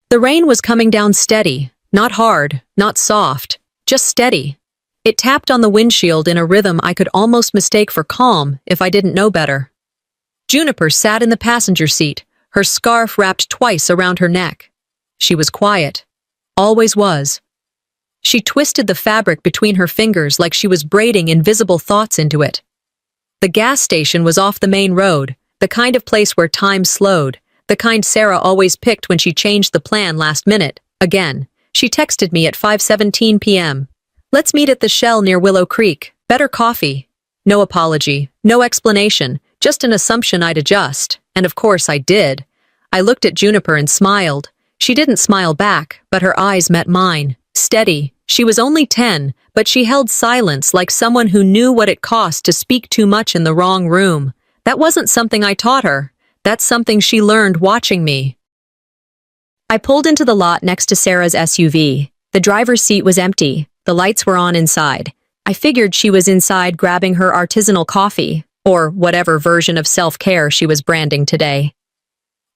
The rain was coming down steady, not hard, not soft, just steady. It tapped on the windshield in a rhythm I could almost mistake for calm if I didn't know better. Juniper sat in the passenger seat, her scarf wrapped twice around her neck. She was quiet. Always was. She twisted the fabric between her fingers like she was braiding invisible thoughts into it. The gas station was off the main road, the kind of place where time slowed, the kind Sarah always picked when she changed the plan last minute. Again, she texted me at 5:17 p.m. "Let's meet at the Shell near Willow Creek. Better coffee." No apology, no explanation, just an assumption I'd adjust, and of course I did. I looked at Juniper and smiled. She didn't smile back, but her eyes met mine. Steady. She was only 10, but she held silence like someone who knew what it cost to speak too much in the wrong room. That wasn't something I taught her. That's something she learned watching me. I pulled into the lot next to Sarah's SUV. The driver's seat was empty. The lights were on inside. I figured she was inside grabbing her artisanal coffee, or whatever version of self-care she was branding today.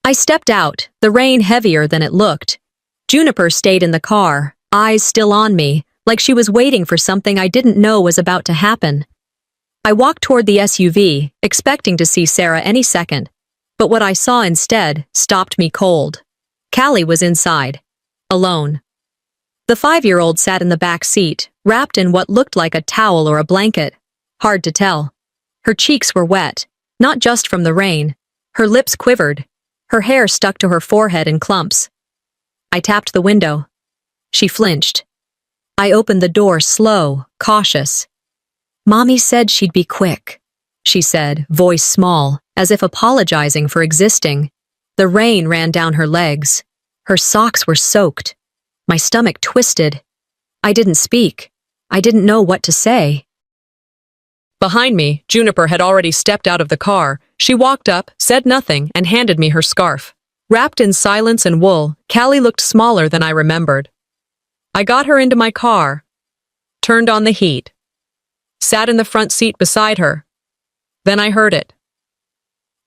I stepped out, the rain heavier than it looked. Juniper stayed in the car, eyes still on me, like she was waiting for something I didn't know was about to happen. I walked toward the SUV, expecting to see Sarah any second, but what I saw instead stopped me cold. Callie was inside, alone. The 5-year-old sat in the back seat, wrapped in what looked like a towel or a blanket. Hard to tell. Her cheeks were wet, not just from the rain. Her lips quivered. Her hair stuck to her forehead in clumps. I tapped the window. She flinched. I opened the door slow, cautious. "Mommy said she'd be quick," she said, voice small, as if apologizing for existing. The rain ran down her legs. Her socks were soaked. My stomach twisted. I didn't speak. I didn't know what to say. Behind me, Juniper had already stepped out of the car. She walked up, said nothing, and handed me her scarf. Wrapped in silence and wool, Callie looked smaller than I remembered. I got her into my car, turned on the heat, sat in the front seat beside her. Then I heard it.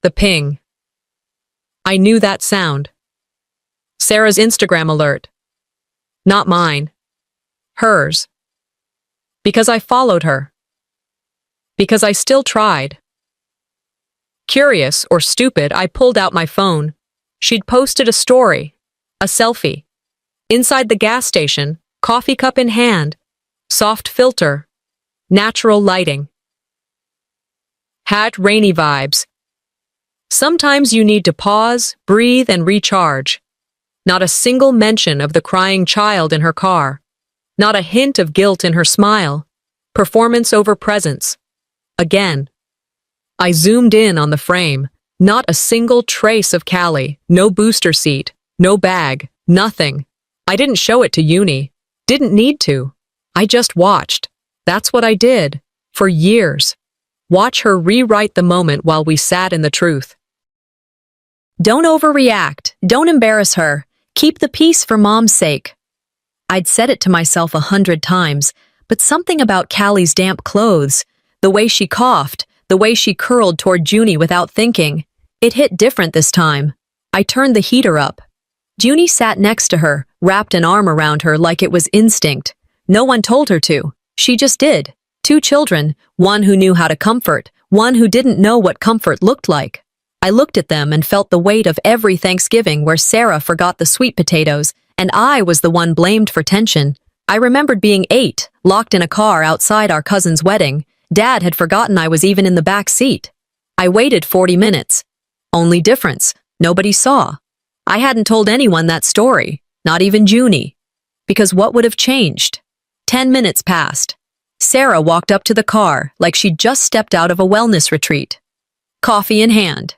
The ping. I knew that sound. Sarah's Instagram alert. Not mine. Hers. Because I followed her. Because I still tried. Curious or stupid, I pulled out my phone. She'd posted a story, a selfie. Inside the gas station, coffee cup in hand, soft filter, natural lighting. Had rainy vibes. Sometimes you need to pause, breathe, and recharge. Not a single mention of the crying child in her car. Not a hint of guilt in her smile. Performance over presence. Again. I zoomed in on the frame. Not a single trace of Callie. No booster seat. No bag. Nothing. I didn't show it to Uni. Didn't need to. I just watched. That's what I did. For years. Watch her rewrite the moment while we sat in the truth. Don't overreact. Don't embarrass her. Keep the peace for Mom's sake. I'd said it to myself 100 times, but something about Callie's damp clothes, the way she coughed, the way she curled toward Junie without thinking, it hit different this time. I turned the heater up. Junie sat next to her, wrapped an arm around her like it was instinct. No one told her to. She just did. 2 children, one who knew how to comfort, one who didn't know what comfort looked like. I looked at them and felt the weight of every Thanksgiving where Sarah forgot the sweet potatoes, and I was the one blamed for tension. I remembered being 8, locked in a car outside our cousin's wedding. Dad had forgotten I was even in the back seat. I waited 40 minutes. Only difference, nobody saw. I hadn't told anyone that story, not even Junie. Because what would have changed? 10 minutes passed. Sarah walked up to the car like she'd just stepped out of a wellness retreat. Coffee in hand.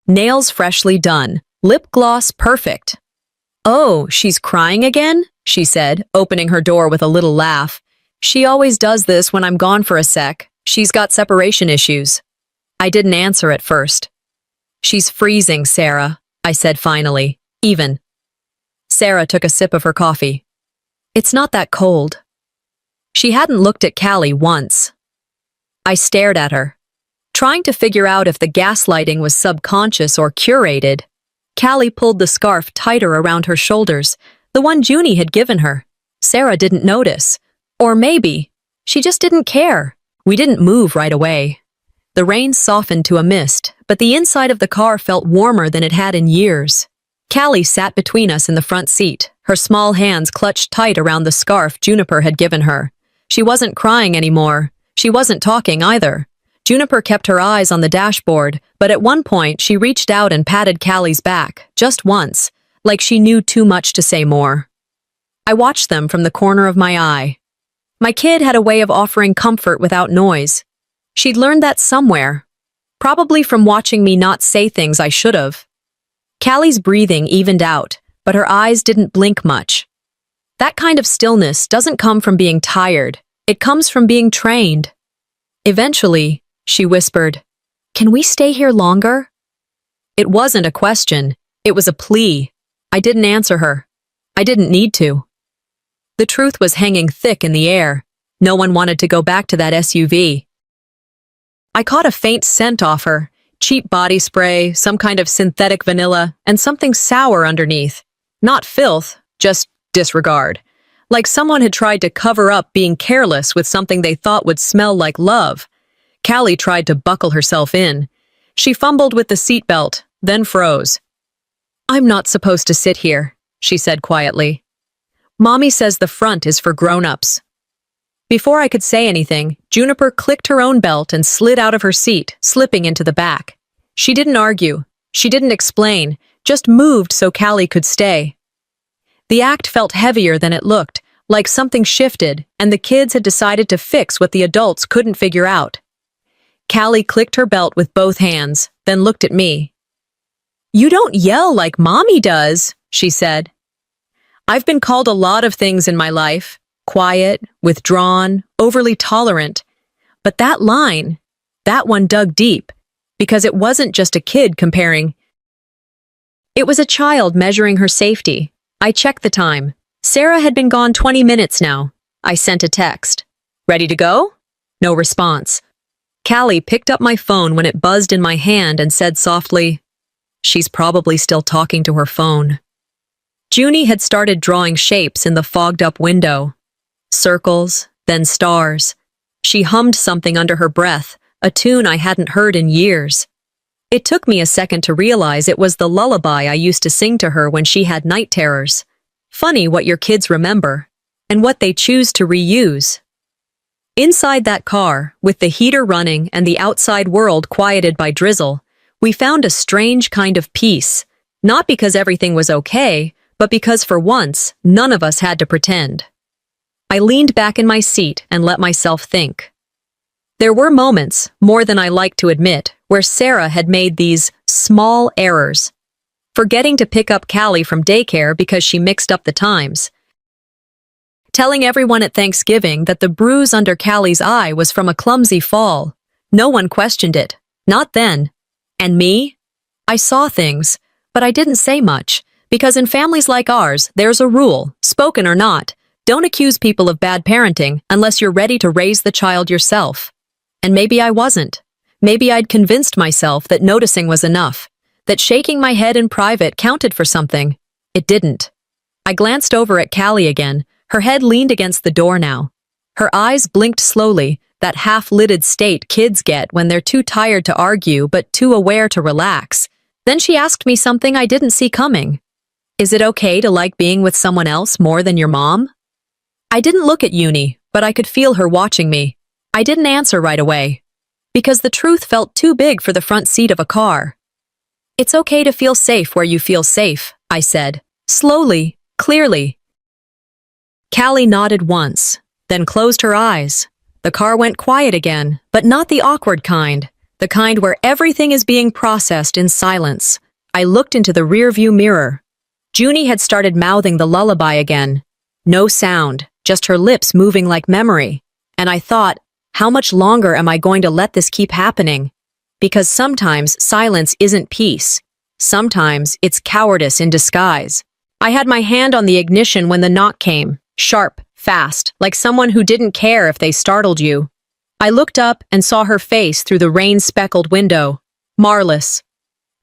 Nails freshly done. Lip gloss perfect. "Oh, she's crying again?" she said, opening her door with a little laugh. "She always does this when I'm gone for a sec. She's got separation issues." I didn't answer at first. "She's freezing, Sarah," I said finally. Even. Sarah took a sip of her coffee. "It's not that cold." She hadn't looked at Callie once. I stared at her, trying to figure out if the gaslighting was subconscious or curated. Callie pulled the scarf tighter around her shoulders, the one Junie had given her. Sarah didn't notice. Or maybe she just didn't care. We didn't move right away. The rain softened to a mist, but the inside of the car felt warmer than it had in years. Callie sat between us in the front seat, her small hands clutched tight around the scarf Juniper had given her. She wasn't crying anymore. She wasn't talking either. Juniper kept her eyes on the dashboard, but at one point she reached out and patted Callie's back, just once, like she knew too much to say more. I watched them from the corner of my eye. My kid had a way of offering comfort without noise. She'd learned that somewhere, probably from watching me not say things I should have. Callie's breathing evened out, but her eyes didn't blink much. That kind of stillness doesn't come from being tired. It comes from being trained. Eventually, she whispered, "Can we stay here longer?" It wasn't a question. It was a plea. I didn't answer her. I didn't need to. The truth was hanging thick in the air. No one wanted to go back to that SUV. I caught a faint scent off her, cheap body spray, some kind of synthetic vanilla, and something sour underneath. Not filth, just disregard. Like someone had tried to cover up being careless with something they thought would smell like love. Callie tried to buckle herself in. She fumbled with the seatbelt, then froze. "I'm not supposed to sit here," she said quietly. "Mommy says the front is for grown-ups." Before I could say anything, Juniper clicked her own belt and slid out of her seat, slipping into the back. She didn't argue. She didn't explain, just moved so Callie could stay. The act felt heavier than it looked, like something shifted, and the kids had decided to fix what the adults couldn't figure out. Callie clicked her belt with both hands, then looked at me. "You don't yell like Mommy does," she said. I've been called a lot of things in my life. Quiet, withdrawn, overly tolerant. But that line, that one dug deep, because it wasn't just a kid comparing. It was a child measuring her safety. I checked the time. Sarah had been gone 20 minutes now. I sent a text. "Ready to go?" No response. Callie picked up my phone when it buzzed in my hand and said softly, "She's probably still talking to her phone." Junie had started drawing shapes in the fogged-up window. Circles, then stars. She hummed something under her breath, a tune I hadn't heard in years. It took me a second to realize it was the lullaby I used to sing to her when she had night terrors. Funny what your kids remember, and what they choose to reuse. Inside that car, with the heater running and the outside world quieted by drizzle, we found a strange kind of peace, not because everything was okay, but because for once, none of us had to pretend. I leaned back in my seat and let myself think. There were moments, more than I like to admit, where Sarah had made these small errors. Forgetting to pick up Callie from daycare because she mixed up the times. Telling everyone at Thanksgiving that the bruise under Callie's eye was from a clumsy fall. No one questioned it. Not then. And me? I saw things, but I didn't say much, because in families like ours, there's a rule, spoken or not. Don't accuse people of bad parenting unless you're ready to raise the child yourself. And maybe I wasn't. Maybe I'd convinced myself that noticing was enough, that shaking my head in private counted for something. It didn't. I glanced over at Callie again, her head leaned against the door now. Her eyes blinked slowly, that half-lidded state kids get when they're too tired to argue but too aware to relax. Then she asked me something I didn't see coming. "Is it okay to like being with someone else more than your mom?" I didn't look at Uni, but I could feel her watching me. I didn't answer right away, because the truth felt too big for the front seat of a car. "It's okay to feel safe where you feel safe," I said, slowly, clearly. Callie nodded once, then closed her eyes. The car went quiet again, but not the awkward kind, the kind where everything is being processed in silence. I looked into the rearview mirror. Junie had started mouthing the lullaby again. No sound, just her lips moving like memory. And I thought, how much longer am I going to let this keep happening? Because sometimes silence isn't peace. Sometimes it's cowardice in disguise. I had my hand on the ignition when the knock came, sharp, fast, like someone who didn't care if they startled you. I looked up and saw her face through the rain-speckled window. Marless.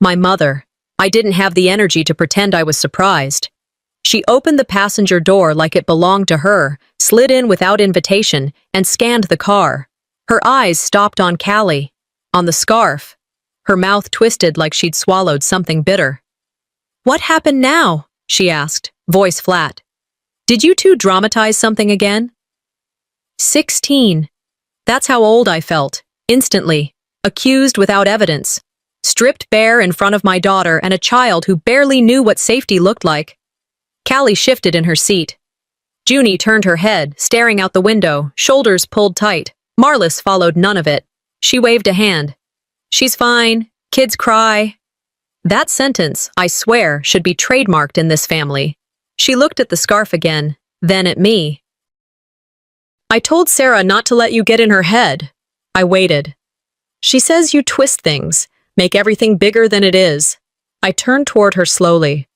My mother. I didn't have the energy to pretend I was surprised. She opened the passenger door like it belonged to her, slid in without invitation, and scanned the car. Her eyes stopped on Callie, on the scarf. Her mouth twisted like she'd swallowed something bitter. "What happened now?" she asked, voice flat. "Did you two dramatize something again?" 16. That's how old I felt, instantly, accused without evidence, stripped bare in front of my daughter and a child who barely knew what safety looked like. Callie shifted in her seat. Junie turned her head, staring out the window, shoulders pulled tight. Marlis followed none of it. She waved a hand. "She's fine. Kids cry." That sentence, I swear, should be trademarked in this family. She looked at the scarf again, then at me. "I told Sarah not to let you get in her head." I waited. "She says you twist things, make everything bigger than it is." I turned toward her slowly.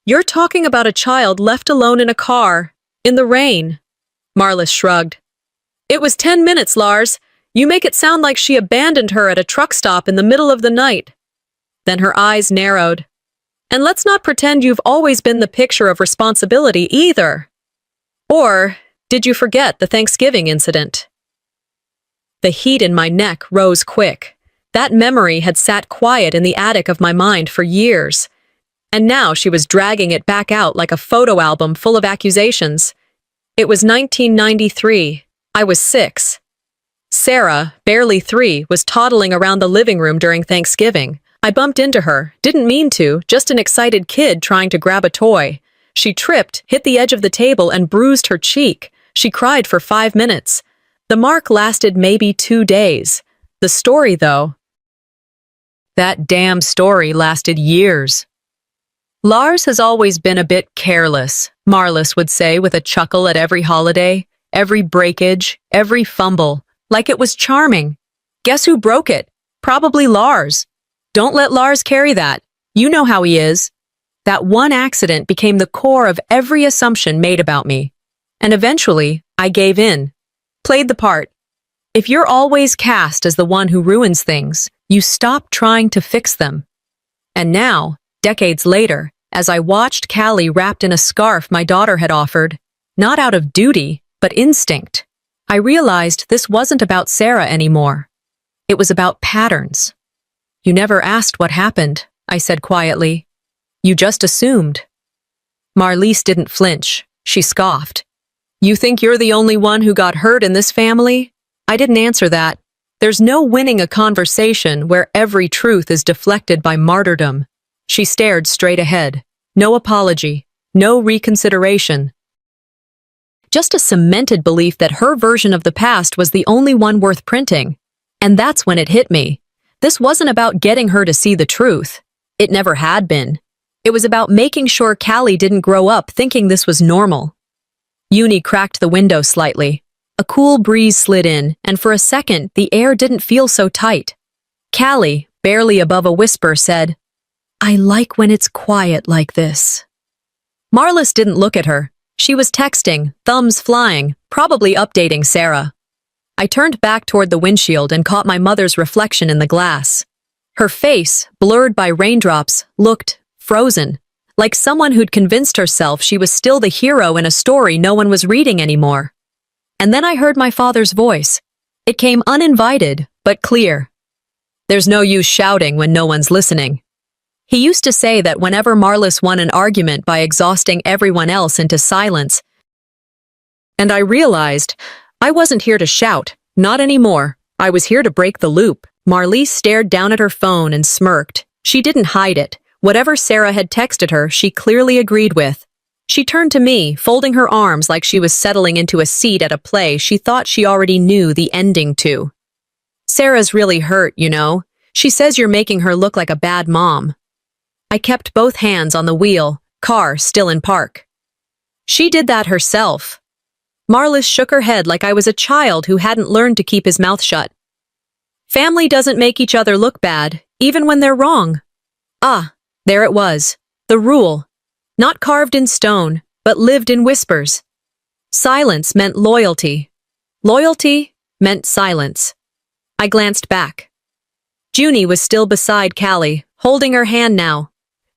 "You're talking about a child left alone in a car, in the rain." Marlis shrugged. "It was 10 minutes, Lars. You make it sound like she abandoned her at a truck stop in the middle of the night." Then her eyes narrowed. "And let's not pretend you've always been the picture of responsibility either. Or did you forget the Thanksgiving incident?" The heat in my neck rose quick. That memory had sat quiet in the attic of my mind for years. And now she was dragging it back out like a photo album full of accusations. It was 1993. I was 6. Sarah, barely 3, was toddling around the living room during Thanksgiving. I bumped into her, didn't mean to, just an excited kid trying to grab a toy. She tripped, hit the edge of the table, and bruised her cheek. She cried for 5 minutes. The mark lasted maybe 2 days. The story, though, that damn story lasted years. "Lars has always been a bit careless," Marlis would say with a chuckle at every holiday, every breakage, every fumble, like it was charming. Guess who broke it? Probably Lars. Don't let Lars carry that. You know how he is. That one accident became the core of every assumption made about me. And eventually, I gave in. Played the part. If you're always cast as the one who ruins things, you stop trying to fix them. And now, decades later, as I watched Callie wrapped in a scarf my daughter had offered, not out of duty, but instinct, I realized this wasn't about Sarah anymore. It was about patterns. "You never asked what happened," I said quietly. "You just assumed." Marlise didn't flinch. She scoffed. "You think you're the only one who got hurt in this family?" I didn't answer that. There's no winning a conversation where every truth is deflected by martyrdom. She stared straight ahead. No apology. No reconsideration. Just a cemented belief that her version of the past was the only one worth printing. And that's when it hit me. This wasn't about getting her to see the truth. It never had been. It was about making sure Callie didn't grow up thinking this was normal. Uni cracked the window slightly. A cool breeze slid in, and for a second, the air didn't feel so tight. Callie, barely above a whisper, said, "I like when it's quiet like this." Marlis didn't look at her. She was texting, thumbs flying, probably updating Sarah. I turned back toward the windshield and caught my mother's reflection in the glass. Her face, blurred by raindrops, looked frozen, like someone who'd convinced herself she was still the hero in a story no one was reading anymore. And then I heard my father's voice. It came uninvited, but clear. "There's no use shouting when no one's listening." He used to say that whenever Marlis won an argument by exhausting everyone else into silence, and I realized I wasn't here to shout, not anymore. I was here to break the loop. Marlis stared down at her phone and smirked. She didn't hide it. Whatever Sarah had texted her, she clearly agreed with. She turned to me, folding her arms like she was settling into a seat at a play she thought she already knew the ending to. "Sarah's really hurt, you know. She says you're making her look like a bad mom." I kept both hands on the wheel, car still in park. "She did that herself." Marlis shook her head like I was a child who hadn't learned to keep his mouth shut. "Family doesn't make each other look bad, even when they're wrong." Ah, there it was. The rule. Not carved in stone, but lived in whispers. Silence meant loyalty. Loyalty meant silence. I glanced back. Junie was still beside Callie, holding her hand now.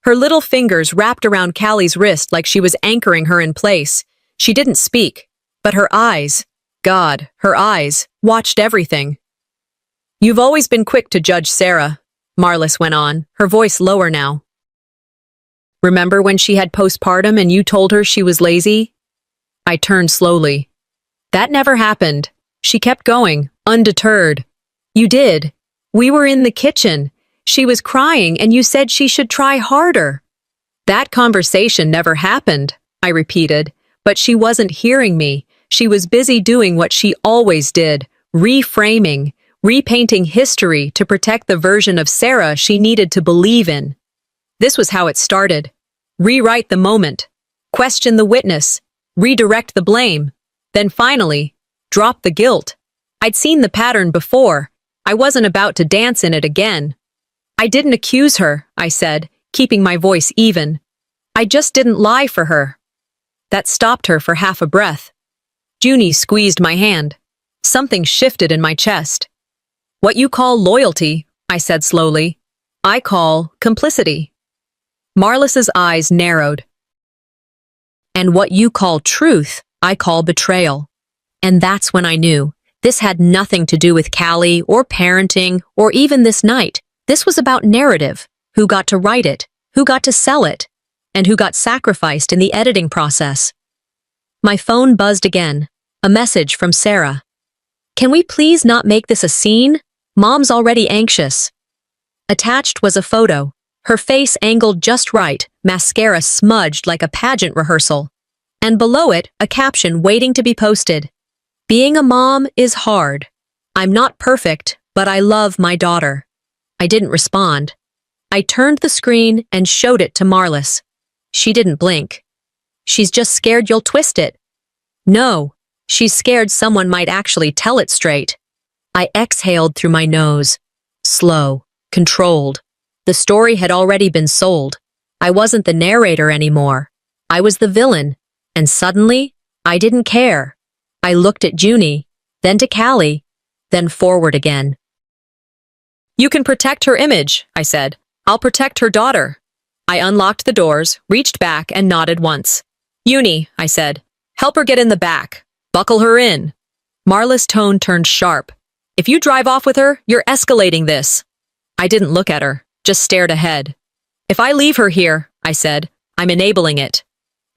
Her little fingers wrapped around Callie's wrist like she was anchoring her in place. She didn't speak, but her eyes, God, her eyes, watched everything. "You've always been quick to judge Sarah," Marlis went on, her voice lower now. "Remember when she had postpartum and you told her she was lazy?" I turned slowly. "That never happened." She kept going, undeterred. "You did. We were in the kitchen. She was crying and you said she should try harder." "That conversation never happened," I repeated, but she wasn't hearing me. She was busy doing what she always did, reframing, repainting history to protect the version of Sarah she needed to believe in. This was how it started. Rewrite the moment, question the witness, redirect the blame, then finally, drop the guilt. I'd seen the pattern before. I wasn't about to dance in it again. "I didn't accuse her," I said, keeping my voice even. "I just didn't lie for her." That stopped her for half a breath. Junie squeezed my hand. Something shifted in my chest. "What you call loyalty," I said slowly, "I call complicity." Marlis's eyes narrowed. "And what you call truth, I call betrayal." And that's when I knew. This had nothing to do with Callie or parenting or even this night. This was about narrative. Who got to write it? Who got to sell it? And who got sacrificed in the editing process? My phone buzzed again. A message from Sarah. "Can we please not make this a scene? Mom's already anxious." Attached was a photo. Her face angled just right, mascara smudged like a pageant rehearsal. And below it, a caption waiting to be posted. "Being a mom is hard. I'm not perfect, but I love my daughter." I didn't respond. I turned the screen and showed it to Marlis. She didn't blink. "She's just scared you'll twist it." "No, she's scared someone might actually tell it straight." I exhaled through my nose. Slow, controlled. The story had already been sold. I wasn't the narrator anymore. I was the villain. And suddenly, I didn't care. I looked at Junie, then to Callie, then forward again. "You can protect her image," I said. "I'll protect her daughter." I unlocked the doors, reached back, and nodded once. "Uni," I said, "help her get in the back. Buckle her in." Marla's tone turned sharp. "If you drive off with her, you're escalating this." I didn't look at her, just stared ahead. "If I leave her here," I said, "I'm enabling it."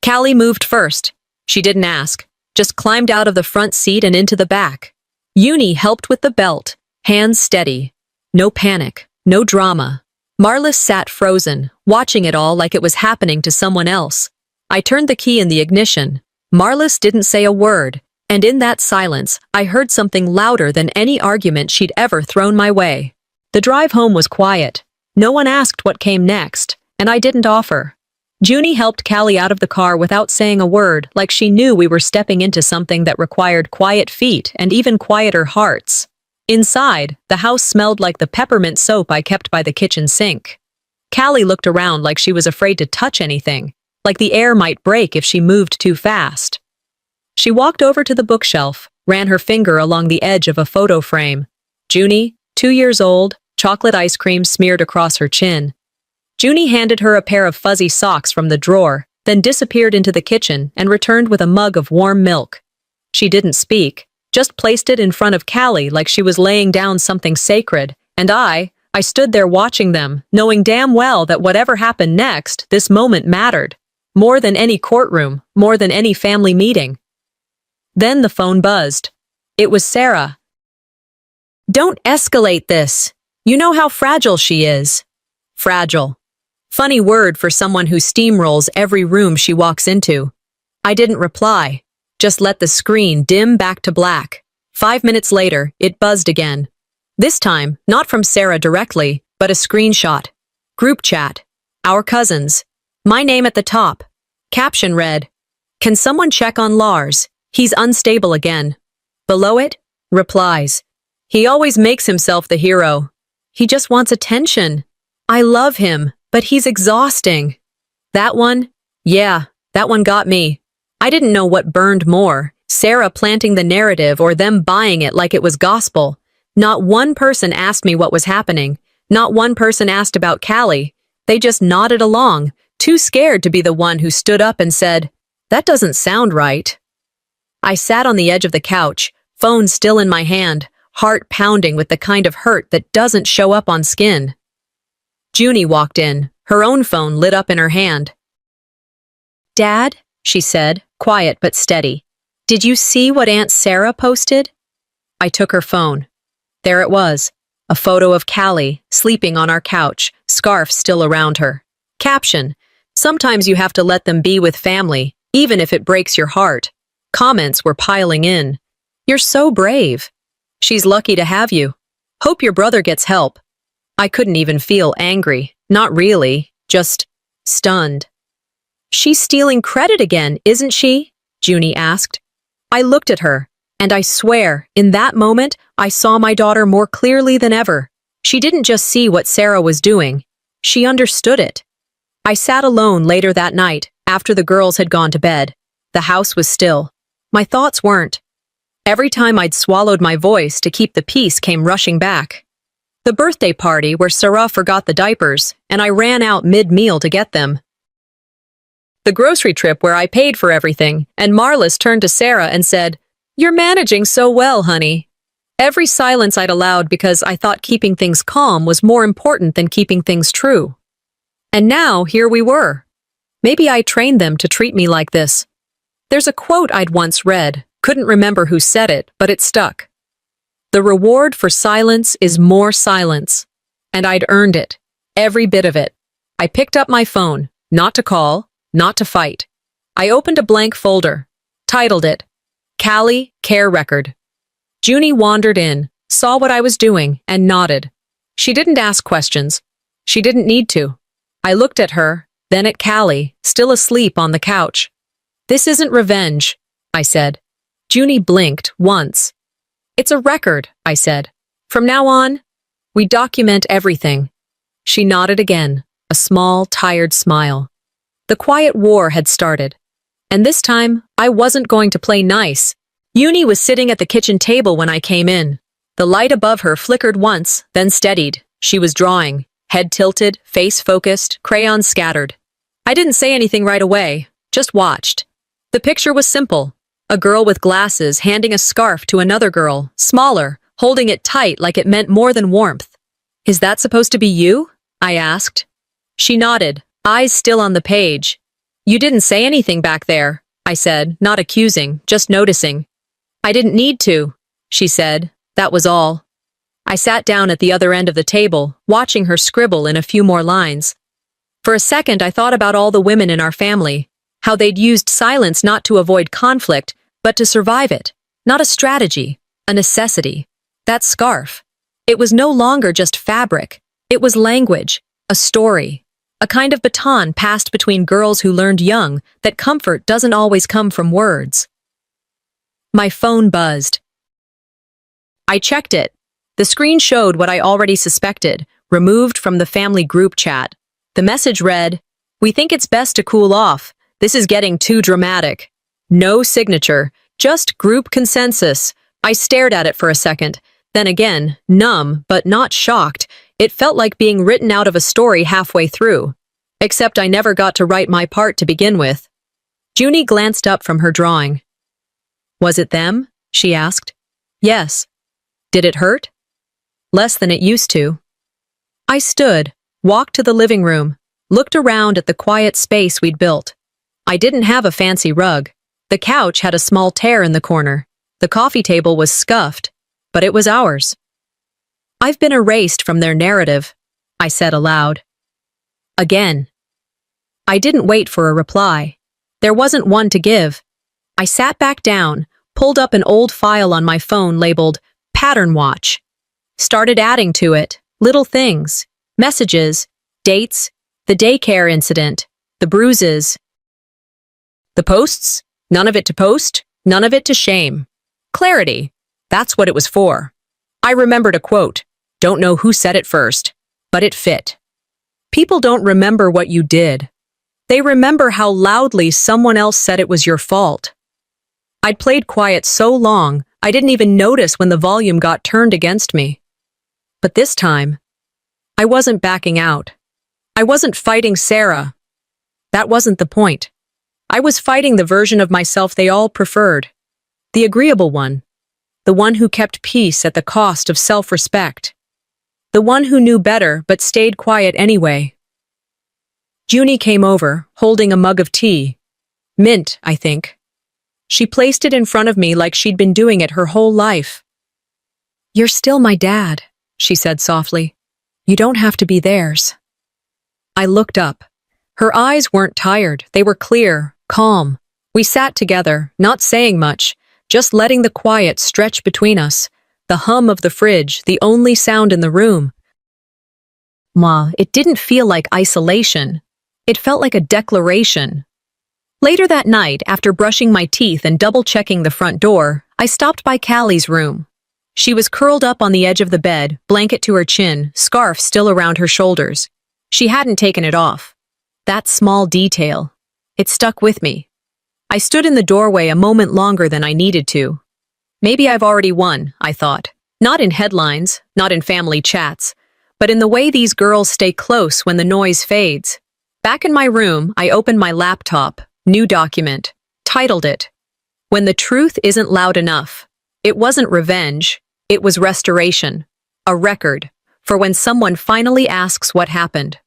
Callie moved first. She didn't ask, just climbed out of the front seat and into the back. Uni helped with the belt, hands steady. No panic, no drama. Marlis sat frozen, watching it all like it was happening to someone else. I turned the key in the ignition. Marlis didn't say a word, and in that silence, I heard something louder than any argument she'd ever thrown my way. The drive home was quiet. No one asked what came next, and I didn't offer. Junie helped Callie out of the car without saying a word, like she knew we were stepping into something that required quiet feet and even quieter hearts. Inside, the house smelled like the peppermint soap I kept by the kitchen sink. Callie looked around like she was afraid to touch anything, like the air might break if she moved too fast. She walked over to the bookshelf, ran her finger along the edge of a photo frame. Junie, 2 years old, chocolate ice cream smeared across her chin. Junie handed her a pair of fuzzy socks from the drawer, then disappeared into the kitchen and returned with a mug of warm milk. She didn't speak, just placed it in front of Callie like she was laying down something sacred, and I stood there watching them, knowing damn well that whatever happened next, this moment mattered. More than any courtroom, more than any family meeting. Then the phone buzzed. It was Sarah. "Don't escalate this. You know how fragile she is." Fragile. Funny word for someone who steamrolls every room she walks into. I didn't reply, just let the screen dim back to black. 5 minutes later, it buzzed again. This time, not from Sarah directly, but a screenshot. Group chat. Our cousins. My name at the top. Caption read, "Can someone check on Lars? He's unstable again." Below it, replies. "He always makes himself the hero. He just wants attention. I love him, but he's exhausting." That one? Yeah, that one got me. I didn't know what burned more, Sarah planting the narrative or them buying it like it was gospel. Not one person asked me what was happening. Not one person asked about Callie. They just nodded along, too scared to be the one who stood up and said, "That doesn't sound right." I sat on the edge of the couch, phone still in my hand, heart pounding with the kind of hurt that doesn't show up on skin. Junie walked in, her own phone lit up in her hand. "Dad," she said, quiet but steady, "did you see what Aunt Sarah posted?" I took her phone. There it was, a photo of Callie, sleeping on our couch, scarf still around her. Caption, "Sometimes you have to let them be with family, even if it breaks your heart." Comments were piling in. "You're so brave." "She's lucky to have you." "Hope your brother gets help." I couldn't even feel angry. Not really, just stunned. "She's stealing credit again, isn't she?" Junie asked. I looked at her, and I swear, in that moment, I saw my daughter more clearly than ever. She didn't just see what Sarah was doing. She understood it. I sat alone later that night, after the girls had gone to bed. The house was still. My thoughts weren't. Every time I'd swallowed my voice to keep the peace came rushing back. The birthday party where Sarah forgot the diapers, and I ran out mid-meal to get them. The grocery trip where I paid for everything, and Marlis turned to Sarah and said, "You're managing so well, honey." Every silence I'd allowed because I thought keeping things calm was more important than keeping things true. And now, here we were. Maybe I trained them to treat me like this. There's a quote I'd once read, couldn't remember who said it, but it stuck. "The reward for silence is more silence." And I'd earned it, every bit of it. I picked up my phone, not to call, not to fight. I opened a blank folder, titled it, Callie Care Record. Junie wandered in, saw what I was doing, and nodded. She didn't ask questions. She didn't need to. I looked at her, then at Callie, still asleep on the couch. "This isn't revenge," I said. Junie blinked once. "It's a record," I said. "From now on, we document everything." She nodded again, a small, tired smile. The quiet war had started. And this time, I wasn't going to play nice. Uni was sitting at the kitchen table when I came in. The light above her flickered once, then steadied. She was drawing, head tilted, face focused, crayons scattered. I didn't say anything right away, just watched. The picture was simple. A girl with glasses handing a scarf to another girl, smaller, holding it tight like it meant more than warmth. "Is that supposed to be you?" I asked. She nodded, eyes still on the page. "You didn't say anything back there," I said, not accusing, just noticing. "I didn't need to," she said. That was all. I sat down at the other end of the table, watching her scribble in a few more lines. For a second, I thought about all the women in our family, how they'd used silence not to avoid conflict, but to survive it. Not a strategy, a necessity. That scarf. It was no longer just fabric. It was language, a story. A kind of baton passed between girls who learned young that comfort doesn't always come from words. My phone buzzed. I checked it. The screen showed what I already suspected, removed from the family group chat. The message read, "We think it's best to cool off. This is getting too dramatic." No signature, just group consensus. I stared at it for a second. Then again, numb, but not shocked. It felt like being written out of a story halfway through. Except I never got to write my part to begin with. Junie glanced up from her drawing. "Was it them?" she asked. "Yes." "Did it hurt?" "Less than it used to." I stood, walked to the living room, looked around at the quiet space we'd built. I didn't have a fancy rug. The couch had a small tear in the corner. The coffee table was scuffed, but it was ours. "I've been erased from their narrative," I said aloud. Again. I didn't wait for a reply. There wasn't one to give. I sat back down, pulled up an old file on my phone labeled Pattern Watch. Started adding to it, little things, messages, dates, the daycare incident, the bruises. The posts? None of it to post, none of it to shame. Clarity. That's what it was for. I remembered a quote. Don't know who said it first, but it fit. People don't remember what you did. They remember how loudly someone else said it was your fault. I'd played quiet so long, I didn't even notice when the volume got turned against me. But this time, I wasn't backing out. I wasn't fighting Sarah. That wasn't the point. I was fighting the version of myself they all preferred. The agreeable one. The one who kept peace at the cost of self-respect. The one who knew better but stayed quiet anyway. Junie came over, holding a mug of tea. Mint, I think. She placed it in front of me like she'd been doing it her whole life. "You're still my dad," she said softly. "You don't have to be theirs." I looked up. Her eyes weren't tired, they were clear, calm. We sat together, not saying much, just letting the quiet stretch between us, the hum of the fridge, the only sound in the room. Ma, it didn't feel like isolation. It felt like a declaration. Later that night, after brushing my teeth and double-checking the front door, I stopped by Callie's room. She was curled up on the edge of the bed, blanket to her chin, scarf still around her shoulders. She hadn't taken it off. That small detail. It stuck with me. I stood in the doorway a moment longer than I needed to. Maybe I've already won, I thought. Not in headlines, not in family chats, but in the way these girls stay close when the noise fades. Back in my room, I opened my laptop, new document, titled it, "When the Truth Isn't Loud Enough." It wasn't revenge, it was restoration, a record, for when someone finally asks what happened.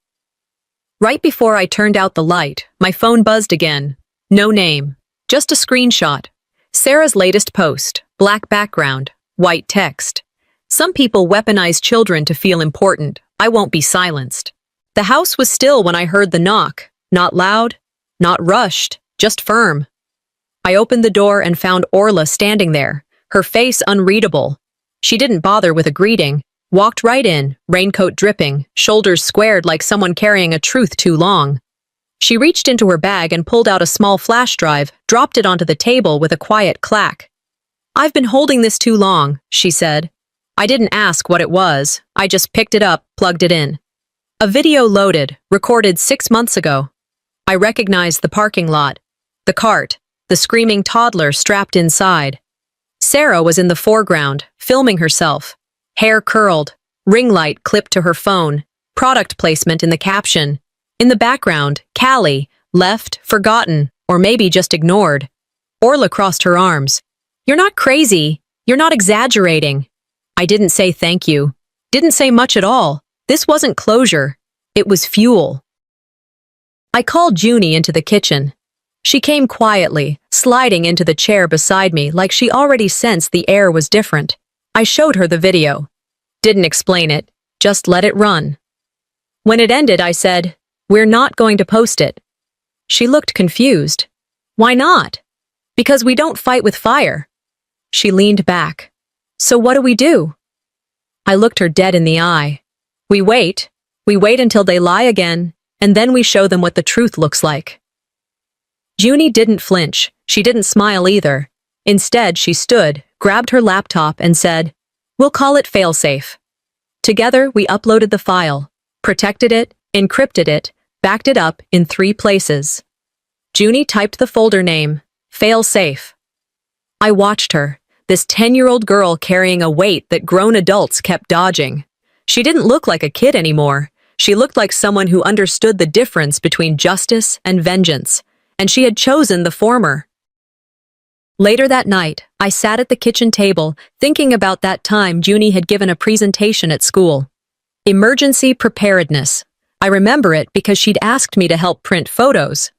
Right before I turned out the light, my phone buzzed again. No name, just a screenshot. Sarah's latest post, black background, white text. Some people weaponize children to feel important. I won't be silenced. The house was still when I heard the knock. Not loud, not rushed, just firm. I opened the door and found Orla standing there, her face unreadable. She didn't bother with a greeting, walked right in, raincoat dripping, shoulders squared like someone carrying a truth too long. She reached into her bag and pulled out a small flash drive, dropped it onto the table with a quiet clack. "I've been holding this too long," she said. I didn't ask what it was. I just picked it up, plugged it in. A video loaded, recorded 6 months ago. I recognized the parking lot, the cart, the screaming toddler strapped inside. Sarah was in the foreground, filming herself. Hair curled, ring light clipped to her phone, product placement in the caption. In the background, Callie, left, forgotten, or maybe just ignored. Orla crossed her arms. "You're not crazy. You're not exaggerating." I didn't say thank you. Didn't say much at all. This wasn't closure. It was fuel. I called Junie into the kitchen. She came quietly, sliding into the chair beside me like she already sensed the air was different. I showed her the video. Didn't explain it, just let it run. When it ended, I said, "We're not going to post it." She looked confused. "Why not?" "Because we don't fight with fire." She leaned back. "So what do we do?" I looked her dead in the eye. We wait until they lie again, and then we show them what the truth looks like. Junie didn't flinch. She didn't smile either. Instead, she stood, grabbed her laptop, and said, "We'll call it failsafe." Together, we uploaded the file, protected it, encrypted it, backed it up in 3 places. Junie typed the folder name, failsafe. I watched her, this 10-year-old girl carrying a weight that grown adults kept dodging. She didn't look like a kid anymore. She looked like someone who understood the difference between justice and vengeance, and she had chosen the former. Later that night, I sat at the kitchen table, thinking about that time Junie had given a presentation at school. Emergency preparedness. I remember it because she'd asked me to help print photos.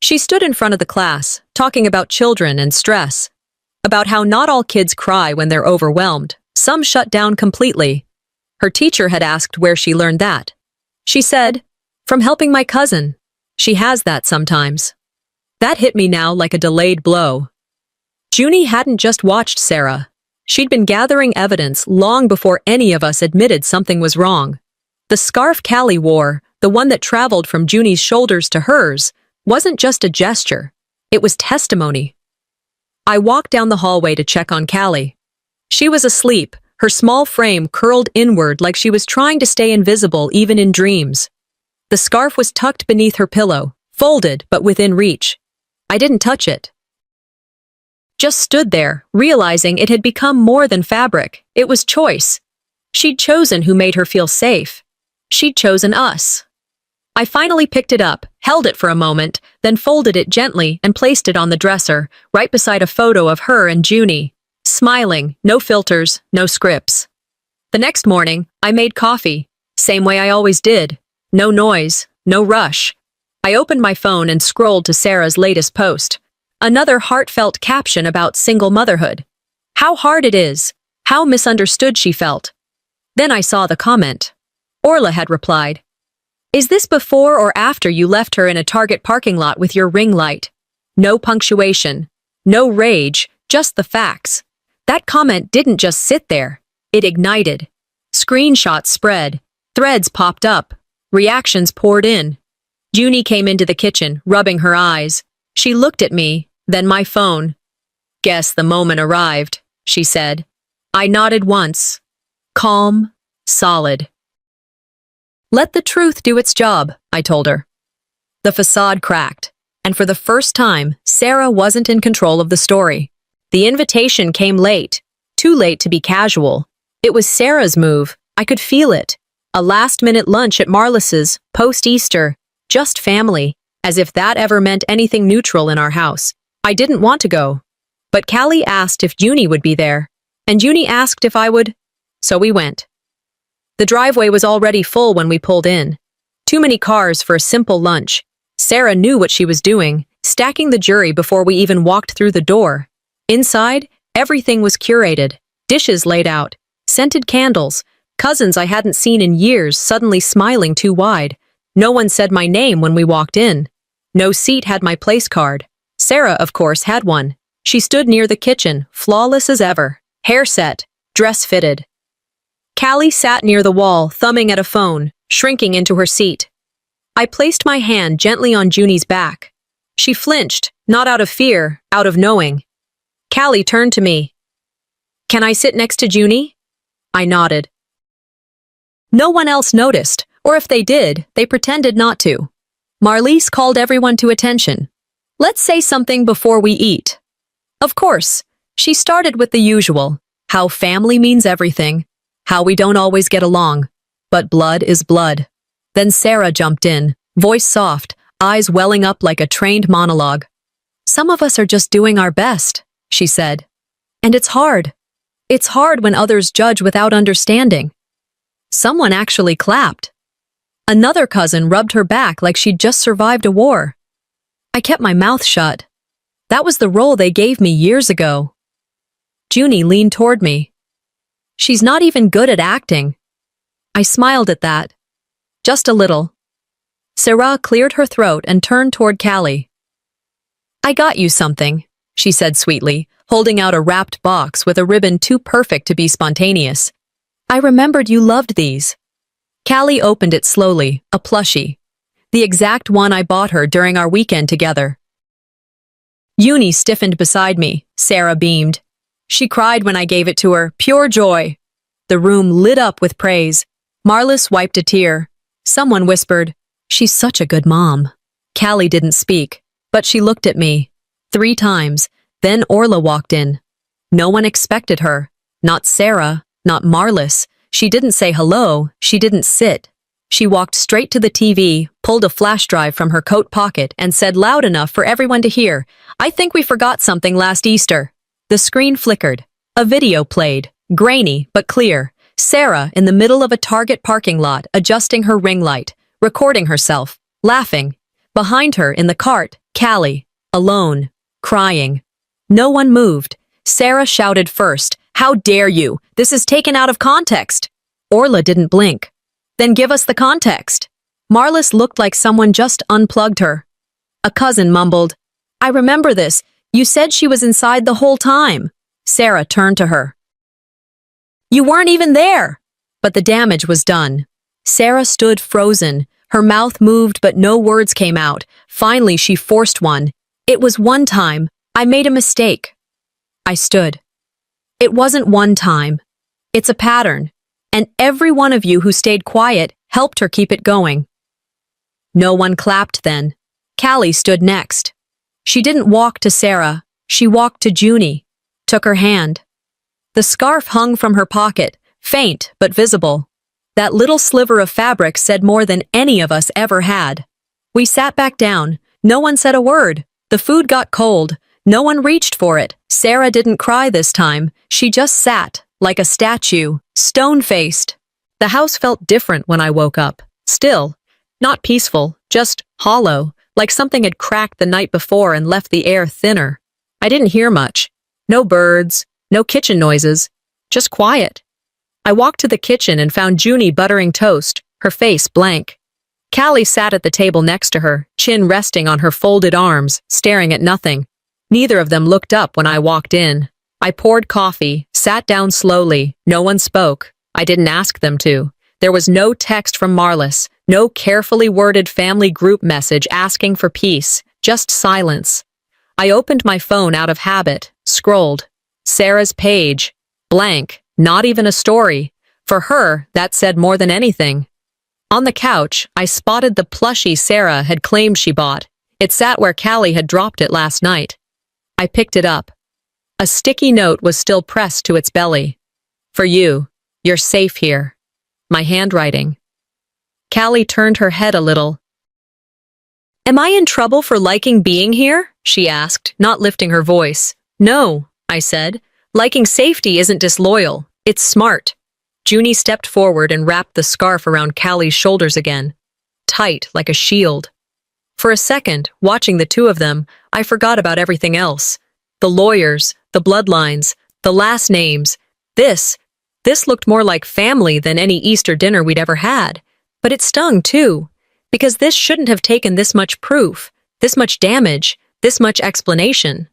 She stood in front of the class, talking about children and stress, about how not all kids cry when they're overwhelmed. Some shut down completely. Her teacher had asked where she learned that. She said, "From helping my cousin. She has that sometimes." That hit me now like a delayed blow. Junie hadn't just watched Sarah. She'd been gathering evidence long before any of us admitted something was wrong. The scarf Callie wore, the one that traveled from Junie's shoulders to hers, wasn't just a gesture. It was testimony. I walked down the hallway to check on Callie. She was asleep, her small frame curled inward like she was trying to stay invisible even in dreams. The scarf was tucked beneath her pillow, folded but within reach. I didn't touch it. Just stood there, realizing it had become more than fabric. It was choice. She'd chosen who made her feel safe. She'd chosen us. I finally picked it up, held it for a moment, then folded it gently and placed it on the dresser, right beside a photo of her and Junie. Smiling, no filters, no scripts. The next morning, I made coffee. Same way I always did. No noise, no rush. I opened my phone and scrolled to Sarah's latest post. Another heartfelt caption about single motherhood. How hard it is. How misunderstood she felt. Then I saw the comment. Orla had replied, "Is this before or after you left her in a Target parking lot with your ring light? No punctuation. No rage, just the facts." That comment didn't just sit there. It ignited. Screenshots spread. Threads popped up. Reactions poured in. Junie came into the kitchen, rubbing her eyes. She looked at me, then my phone. "Guess the moment arrived," she said. I nodded once. Calm, solid. "Let the truth do its job," I told her. The facade cracked, and for the first time, Sarah wasn't in control of the story. The invitation came late, too late to be casual. It was Sarah's move. I could feel it. A last-minute lunch at Marlis's, post-Easter, just family, as if that ever meant anything neutral in our house. I didn't want to go. But Callie asked if Junie would be there, and Junie asked if I would, so we went. The driveway was already full when we pulled in. Too many cars for a simple lunch. Sarah knew what she was doing, stacking the jury before we even walked through the door. Inside, everything was curated, dishes laid out, scented candles, cousins I hadn't seen in years suddenly smiling too wide. No one said my name when we walked in. No seat had my place card. Sarah, of course, had one. She stood near the kitchen, flawless as ever. Hair set, dress fitted. Callie sat near the wall, thumbing at a phone, shrinking into her seat. I placed my hand gently on Junie's back. She flinched, not out of fear, out of knowing. Callie turned to me. "Can I sit next to Junie?" I nodded. No one else noticed, or if they did, they pretended not to. Marlise called everyone to attention. "Let's say something before we eat." Of course, she started with the usual, how family means everything, how we don't always get along, but blood is blood. Then Sarah jumped in, voice soft, eyes welling up like a trained monologue. "Some of us are just doing our best," she said. "And it's hard. It's hard when others judge without understanding." Someone actually clapped. Another cousin rubbed her back like she'd just survived a war. I kept my mouth shut. That was the role they gave me years ago. Junie leaned toward me. "She's not even good at acting." I smiled at that. Just a little. Sarah cleared her throat and turned toward Callie. "I got you something," she said sweetly, holding out a wrapped box with a ribbon too perfect to be spontaneous. "I remembered you loved these." Callie opened it slowly, a plushie. The exact one I bought her during our weekend together. Junie stiffened beside me. Sarah beamed. She cried when I gave it to her, pure joy. The room lit up with praise. Marlis wiped a tear. Someone whispered, "She's such a good mom." Callie didn't speak, but she looked at me. 3 times. Then Orla walked in. No one expected her. Not Sarah, not Marlis. She didn't say hello, she didn't sit. She walked straight to the TV, pulled a flash drive from her coat pocket, and said loud enough for everyone to hear, "I think we forgot something last Easter." The screen flickered. A video played, grainy but clear. Sarah in the middle of a Target parking lot, adjusting her ring light, recording herself, laughing. Behind her in the cart, Callie, alone, crying. No one moved. Sarah shouted first, "How dare you? This is taken out of context." Orla didn't blink. "Then give us the context." Marlis looked like someone just unplugged her. A cousin mumbled, "I remember this. You said she was inside the whole time." Sarah turned to her. "You weren't even there." But the damage was done. Sarah stood frozen. Her mouth moved but no words came out. Finally she forced one. "It was one time. I made a mistake." I stood. "It wasn't one time. It's a pattern. And every one of you who stayed quiet helped her keep it going." No one clapped then. Callie stood next. She didn't walk to Sarah. She walked to Junie, took her hand. The scarf hung from her pocket, faint but visible. That little sliver of fabric said more than any of us ever had. We sat back down. No one said a word. The food got cold. No one reached for it. Sarah didn't cry this time. She just sat, like a statue, stone-faced. The house felt different when I woke up. Still, not peaceful, just hollow, like something had cracked the night before and left the air thinner. I didn't hear much. No birds, no kitchen noises, just quiet. I walked to the kitchen and found Junie buttering toast, her face blank. Callie sat at the table next to her, chin resting on her folded arms, staring at nothing. Neither of them looked up when I walked in. I poured coffee, sat down slowly. No one spoke. I didn't ask them to. There was no text from Marlis, no carefully worded family group message asking for peace, just silence. I opened my phone out of habit, scrolled. Sarah's page. Blank. Not even a story. For her, that said more than anything. On the couch, I spotted the plushie Sarah had claimed she bought. It sat where Callie had dropped it last night. I picked it up. A sticky note was still pressed to its belly. For you. You're safe here. My handwriting. Callie turned her head a little. Am I in trouble for liking being here? She asked, not lifting her voice. No, I said. Liking safety isn't disloyal. It's smart. Junie stepped forward and wrapped the scarf around Callie's shoulders again. Tight, like a shield. For a second, watching the two of them, I forgot about everything else. The lawyers, the bloodlines, the last names. This looked more like family than any Easter dinner we'd ever had. But it stung, too. Because this shouldn't have taken this much proof, this much damage, this much explanation.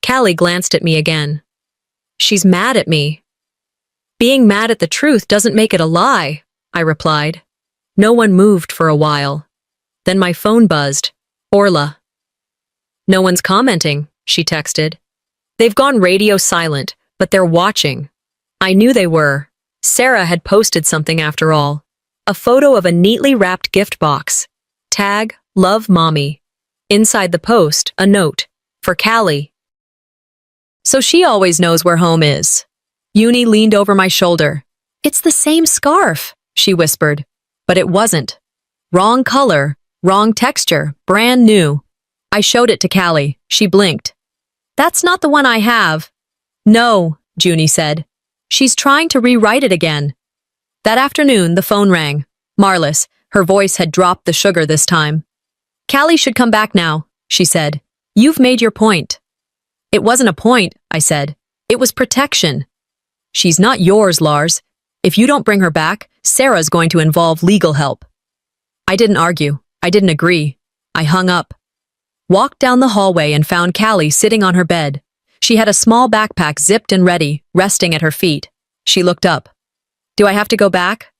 Callie glanced at me again. She's mad at me. Being mad at the truth doesn't make it a lie, I replied. No one moved for a while. Then my phone buzzed. Orla. No one's commenting, she texted. They've gone radio silent, but they're watching. I knew they were. Sarah had posted something after all. A photo of a neatly wrapped gift box. Tag, Love Mommy. Inside the post, a note. For Callie. So she always knows where home is. Uni leaned over my shoulder. It's the same scarf, she whispered. But it wasn't. Wrong color, wrong texture, brand new. I showed it to Callie. She blinked. That's not the one I have. No, Junie said. She's trying to rewrite it again. That afternoon, the phone rang. Marlis, her voice had dropped the sugar this time. Callie should come back now, she said. You've made your point. It wasn't a point, I said. It was protection. She's not yours, Lars. If you don't bring her back, Sarah's going to involve legal help. I didn't argue. I didn't agree. I hung up. Walked down the hallway and found Callie sitting on her bed. She had a small backpack zipped and ready, resting at her feet. She looked up. Do I have to go back?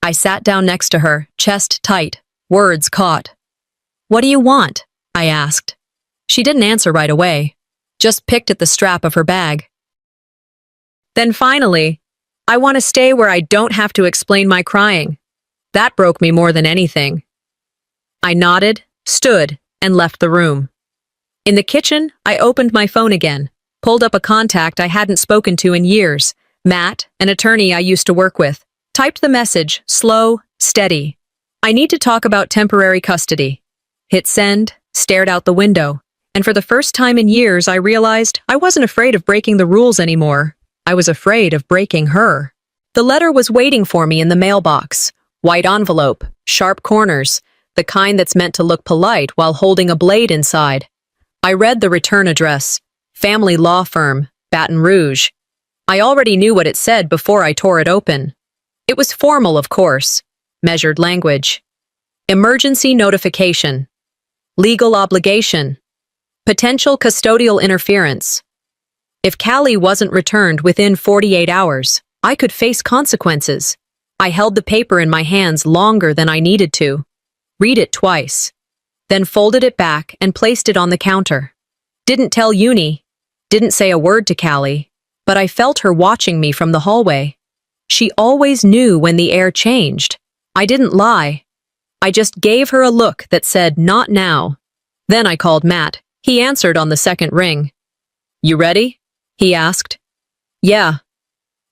I sat down next to her, chest tight, words caught. What do you want? I asked. She didn't answer right away. Just picked at the strap of her bag. Then finally, I want to stay where I don't have to explain my crying. That broke me more than anything. I nodded, stood, and left the room. In the kitchen, I opened my phone again, pulled up a contact I hadn't spoken to in years, Matt, an attorney I used to work with, typed the message, slow, steady. I need to talk about temporary custody. Hit send, stared out the window. And for the first time in years, I realized I wasn't afraid of breaking the rules anymore. I was afraid of breaking her. The letter was waiting for me in the mailbox. White envelope, sharp corners, the kind that's meant to look polite while holding a blade inside. I read the return address. Family law firm, Baton Rouge. I already knew what it said before I tore it open. It was formal, of course. Measured language. Emergency notification. Legal obligation. Potential custodial interference. If Callie wasn't returned within 48 hours, I could face consequences. I held the paper in my hands longer than I needed to. Read it twice. Then folded it back and placed it on the counter. Didn't tell Uni. Didn't say a word to Callie. But I felt her watching me from the hallway. She always knew when the air changed. I didn't lie. I just gave her a look that said, not now. Then I called Matt. He answered on the second ring. You ready? He asked. Yeah.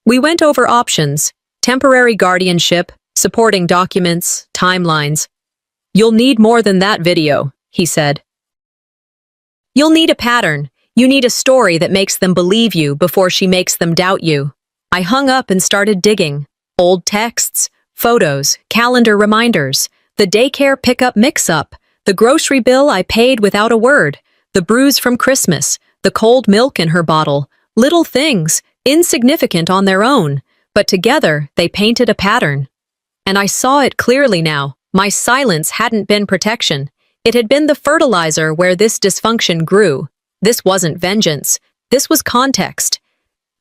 We went over options, temporary guardianship, supporting documents, timelines. "You'll need more than that video," he said. "You'll need a pattern. You need a story that makes them believe you before she makes them doubt you." I hung up and started digging. Old texts, photos, calendar reminders, the daycare pickup mix-up, the grocery bill I paid without a word, the bruise from Christmas, the cold milk in her bottle, little things, insignificant on their own, but together they painted a pattern. And I saw it clearly now. My silence hadn't been protection. It had been the fertilizer where this dysfunction grew. This wasn't vengeance. This was context.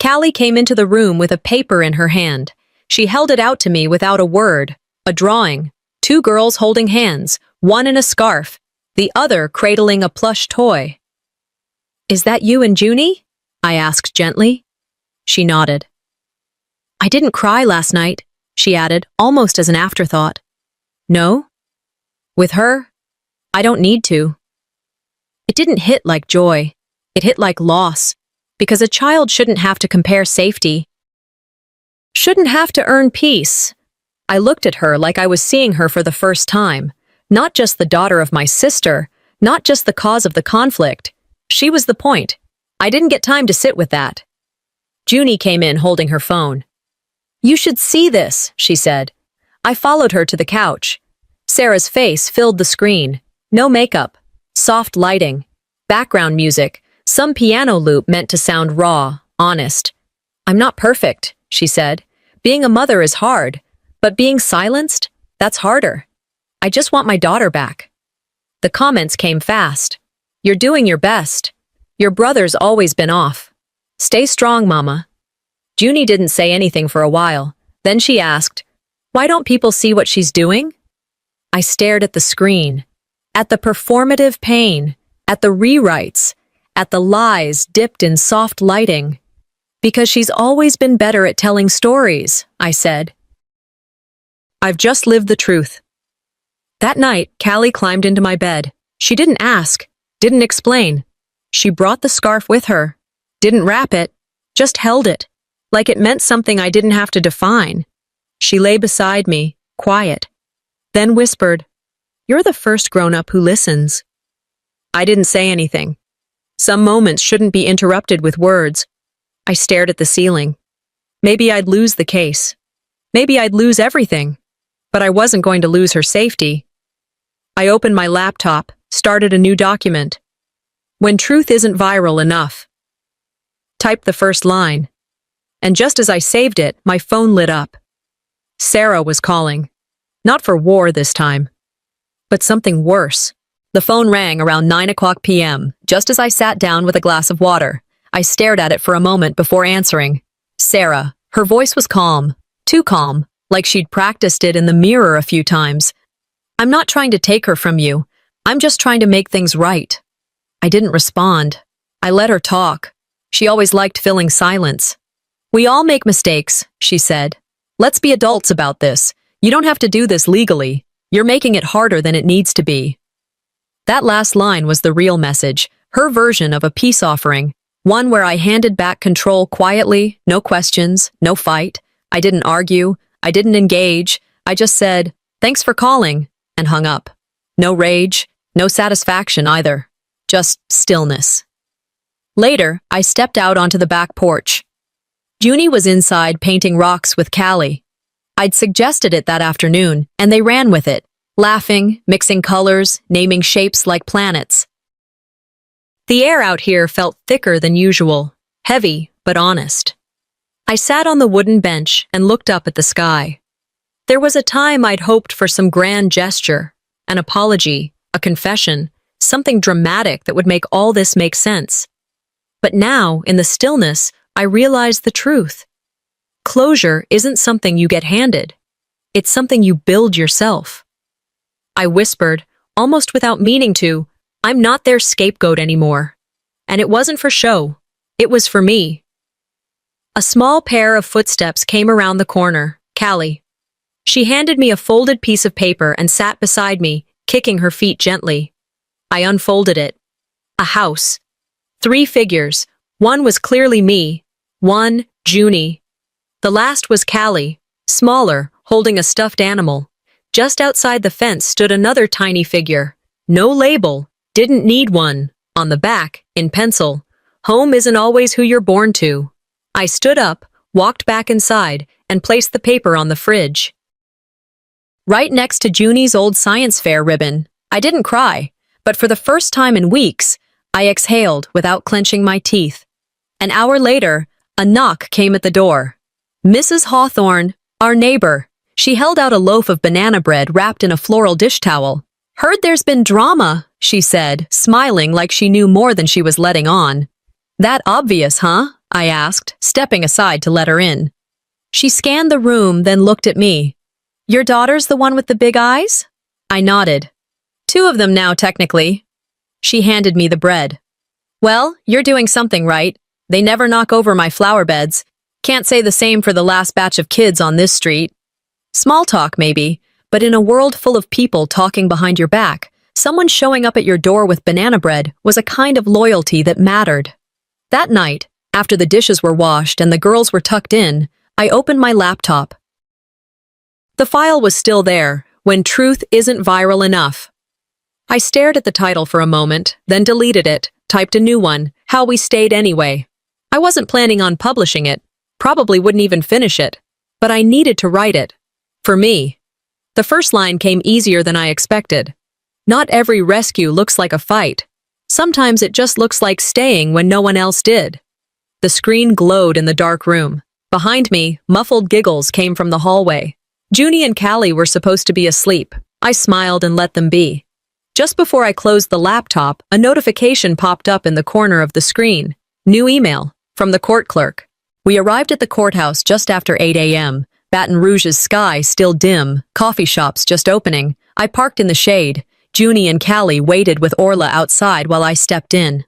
Callie came into the room with a paper in her hand. She held it out to me without a word. A drawing. 2 girls holding hands, one in a scarf, the other cradling a plush toy. "Is that you and Junie?" I asked gently. She nodded. "I didn't cry last night," she added, almost as an afterthought. "No? With her? I don't need to." It didn't hit like joy. It hit like loss, because a child shouldn't have to compare safety. Shouldn't have to earn peace. I looked at her like I was seeing her for the first time. Not just the daughter of my sister, not just the cause of the conflict. She was the point. I didn't get time to sit with that. Junie came in holding her phone. "You should see this," she said. I followed her to the couch. Sarah's face filled the screen. No makeup, soft lighting, background music, some piano loop meant to sound raw, honest. "I'm not perfect," she said. "Being a mother is hard, but being silenced, that's harder. I just want my daughter back." The comments came fast. "You're doing your best. Your brother's always been off. Stay strong, Mama." Junie didn't say anything for a while. Then she asked, "Why don't people see what she's doing?" I stared at the screen, at the performative pain, at the rewrites, at the lies dipped in soft lighting. "Because she's always been better at telling stories," I said. "I've just lived the truth." That night, Callie climbed into my bed. She didn't ask, didn't explain. She brought the scarf with her, didn't wrap it, just held it, like it meant something I didn't have to define. She lay beside me, quiet, then whispered, "You're the first grown-up who listens." I didn't say anything. Some moments shouldn't be interrupted with words. I stared at the ceiling. Maybe I'd lose the case. Maybe I'd lose everything. But I wasn't going to lose her safety. I opened my laptop, started a new document. "When truth isn't viral enough." Typed the first line. And just as I saved it, my phone lit up. Sarah was calling. Not for war this time, but something worse. The phone rang around 9 p.m., just as I sat down with a glass of water. I stared at it for a moment before answering. Sarah. Her voice was calm. Too calm, like she'd practiced it in the mirror a few times. "I'm not trying to take her from you. I'm just trying to make things right." I didn't respond. I let her talk. She always liked filling silence. "We all make mistakes," she said. "Let's be adults about this. You don't have to do this legally. You're making it harder than it needs to be." That last line was the real message, her version of a peace offering, one where I handed back control quietly, no questions, no fight. I didn't argue, I didn't engage, I just said, "Thanks for calling," and hung up. No rage, no satisfaction either, just stillness. Later, I stepped out onto the back porch. Junie was inside painting rocks with Callie. I'd suggested it that afternoon, and they ran with it, laughing, mixing colors, naming shapes like planets. The air out here felt thicker than usual, heavy but honest. I sat on the wooden bench and looked up at the sky. There was a time I'd hoped for some grand gesture, an apology, a confession, something dramatic that would make all this make sense. But now, in the stillness, I realized the truth. Closure isn't something you get handed. It's something you build yourself. I whispered, almost without meaning to, "I'm not their scapegoat anymore." And it wasn't for show. It was for me. A small pair of footsteps came around the corner, Callie. She handed me a folded piece of paper and sat beside me, kicking her feet gently. I unfolded it. A house. 3 figures. One was clearly me. One, Junie. The last was Callie, smaller, holding a stuffed animal. Just outside the fence stood another tiny figure. No label, didn't need one. On the back, in pencil, "Home isn't always who you're born to." I stood up, walked back inside, and placed the paper on the fridge. Right next to Junie's old science fair ribbon. I didn't cry, but for the first time in weeks, I exhaled without clenching my teeth. An hour later, a knock came at the door. Mrs. Hawthorne, our neighbor. She held out a loaf of banana bread wrapped in a floral dish towel. "Heard there's been drama," she said, smiling like she knew more than she was letting on. "That obvious, huh?" I asked, stepping aside to let her in. She scanned the room, then looked at me. "Your daughter's the one with the big eyes?" I nodded. "Two of them now, technically." She handed me the bread. "Well, you're doing something right. They never knock over my flower beds. Can't say the same for the last batch of kids on this street." Small talk, maybe, but in a world full of people talking behind your back, someone showing up at your door with banana bread was a kind of loyalty that mattered. That night, after the dishes were washed and the girls were tucked in, I opened my laptop. The file was still there, When Truth Isn't Viral Enough. I stared at the title for a moment, then deleted it, typed a new one, How We Stayed Anyway. I wasn't planning on publishing it, probably wouldn't even finish it, but I needed to write it. For me. The first line came easier than I expected. Not every rescue looks like a fight. Sometimes it just looks like staying when no one else did. The screen glowed in the dark room. Behind me, muffled giggles came from the hallway. Junie and Callie were supposed to be asleep. I smiled and let them be. Just before I closed the laptop, a notification popped up in the corner of the screen. New email, from the court clerk. We arrived at the courthouse just after 8 a.m., Baton Rouge's sky still dim, coffee shops just opening. I parked in the shade. Junie and Callie waited with Orla outside while I stepped in.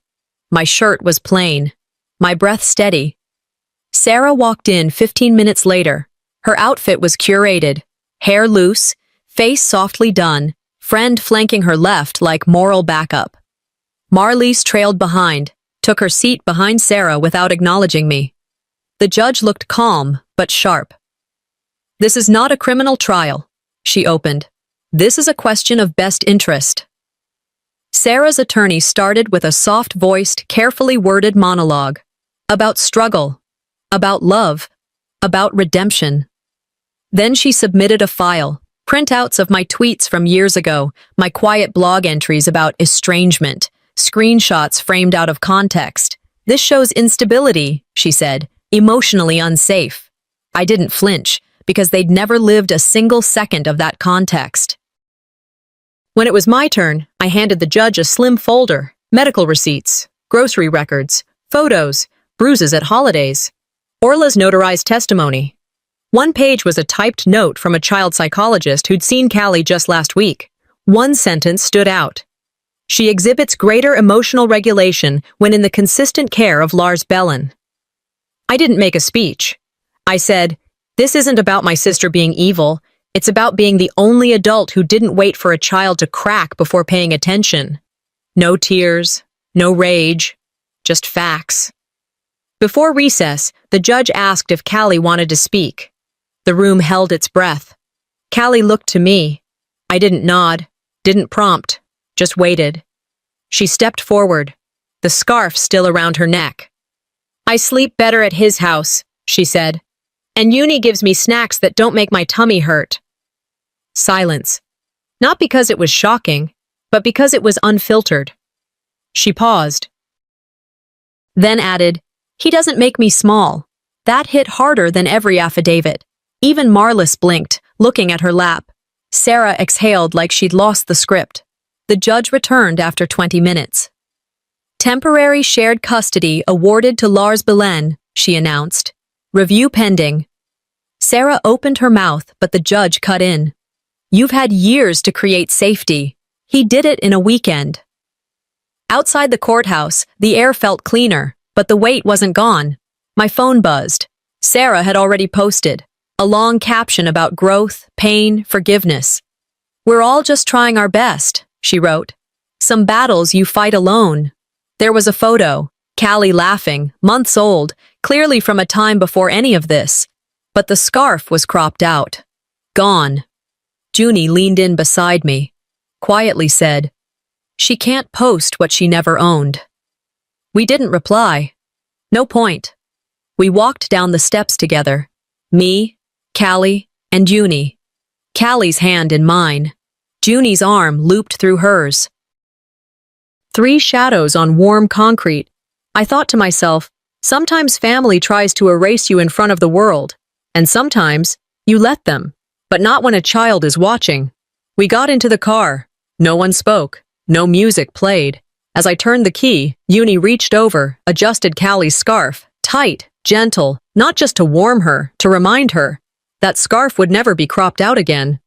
My shirt was plain. My breath steady. Sarah walked in 15 minutes later. Her outfit was curated. Hair loose, face softly done, friend flanking her left like moral backup. Marlies trailed behind, took her seat behind Sarah without acknowledging me. The judge looked calm, but sharp. "This is not a criminal trial," she opened. "This is a question of best interest." Sarah's attorney started with a soft-voiced, carefully worded monologue. About struggle, about love, about redemption. Then she submitted a file, printouts of my tweets from years ago, my quiet blog entries about estrangement, screenshots framed out of context. "This shows instability," she said, "emotionally unsafe." I didn't flinch, because they'd never lived a single second of that context. When it was my turn, I handed the judge a slim folder, medical receipts, grocery records, photos, bruises at holidays. Orla's notarized testimony. One page was a typed note from a child psychologist who'd seen Callie just last week. One sentence stood out. "She exhibits greater emotional regulation when in the consistent care of Lars Bellin." I didn't make a speech. I said, "This isn't about my sister being evil. It's about being the only adult who didn't wait for a child to crack before paying attention. No tears, no rage, just facts." Before recess, the judge asked if Callie wanted to speak. The room held its breath. Callie looked to me. I didn't nod, didn't prompt, just waited. She stepped forward, the scarf still around her neck. "I sleep better at his house," she said. "And Uni gives me snacks that don't make my tummy hurt." Silence. Not because it was shocking, but because it was unfiltered. She paused. Then added, "He doesn't make me small." That hit harder than every affidavit. Even Marlis blinked, looking at her lap. Sarah exhaled like she'd lost the script. The judge returned after 20 minutes. "Temporary shared custody awarded to Lars Belen," she announced. "Review pending." Sarah opened her mouth, but the judge cut in. "You've had years to create safety. He did it in a weekend." Outside the courthouse, the air felt cleaner, but the weight wasn't gone. My phone buzzed. Sarah had already posted a long caption about growth, pain, forgiveness. "We're all just trying our best," she wrote. "Some battles you fight alone." There was a photo, Callie laughing, months old, clearly from a time before any of this. But the scarf was cropped out. Gone. Junie leaned in beside me, quietly said, "She can't post what she never owned." We didn't reply. No point. We walked down the steps together. Me, Callie, and Junie. Callie's hand in mine. Junie's arm looped through hers. 3 shadows on warm concrete. I thought to myself, sometimes family tries to erase you in front of the world, and sometimes you let them, but not when a child is watching. We got into the car. No one spoke. No music played. As I turned the key, Junie reached over, adjusted Callie's scarf, tight, gentle, not just to warm her, to remind her. That scarf would never be cropped out again.